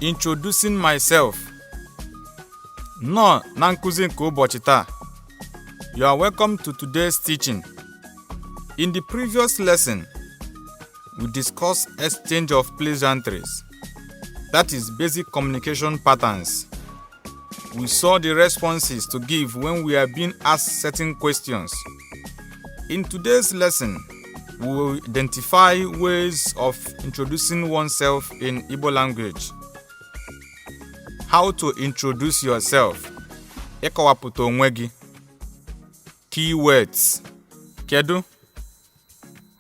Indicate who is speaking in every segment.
Speaker 1: Introducing myself. No, na nkuzi nke ụbọchị taa. You are welcome to today's teaching. In the previous lesson, we discussed exchange of pleasantries. That is basic communication patterns. We saw the responses to give when we are being asked certain questions. In today's lesson, we will identify ways of introducing oneself in Igbo language. How to introduce yourself. Ịkọwapụta onwe gị. Keywords. Kedu?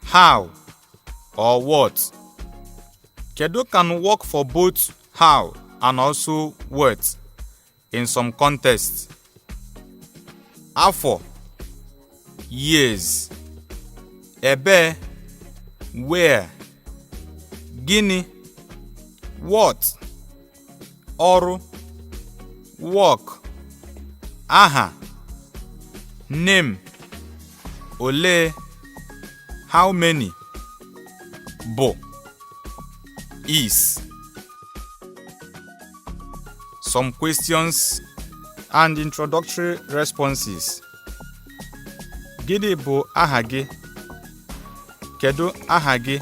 Speaker 1: How or what. Kedu can work for both how and also what in some contexts. Afọ. Years. Ebe. Where. Gịnị. What. Ọrụ. Work. Aha. Name. Ole. How many. Bo. Is. Some questions and introductory responses. Gịnị bụ aha gị? Kedu aha gị?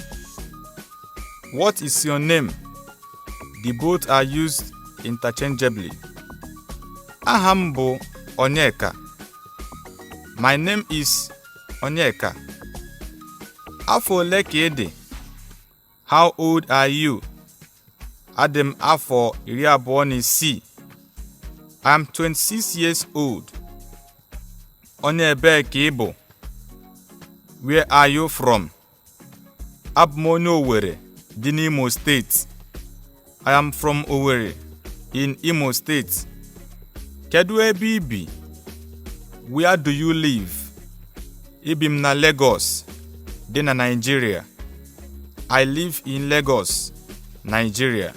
Speaker 1: What is your name? The both are used interchangeably. Aha m bụ Onyeka. My name is Onyeka. Afọ ole ka ị dị? How old are you? Adị m afọ 26. I am 26 years old. Onye ebee ka ị bụ? Where are you from? Abụ m onye Owerri dị n'Imo State. I am from Owerri in Imo State. Kedu ebe ị bi? Where do you live? Ibi m na Lagos dị na Nigeria. I live in Lagos, Nigeria.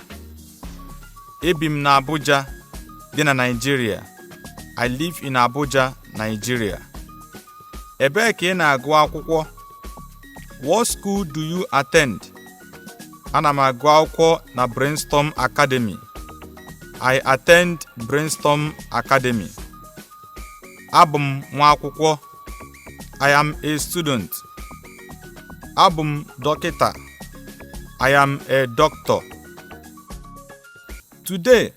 Speaker 1: Ibi m na Abuja dị na Nigeria. I live in Abuja, Nigeria. Ebee ka ị na-agụ akwụkwọ? What school do you attend? Ana m agụ akwụkwọ na Brainstorm Academy. I attend Brainstorm Academy. Abụ m nwa akwụkwọ. I am a student. Abụ m dọkịta. I am a doctor. Today,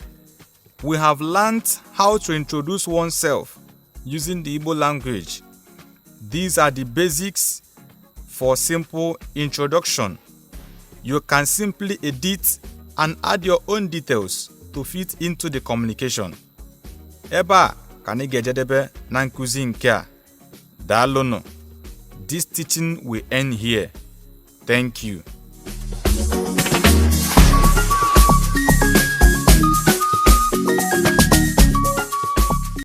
Speaker 1: we have learned how to introduce oneself using the Igbo language. These are the basics for simple introduction. You can simply edit and add your own details to fit into the communication. Ebe a ka anyị ga-ejedebe na nkuzi nke a. Daalụnụ. This teaching will end here. Thank you.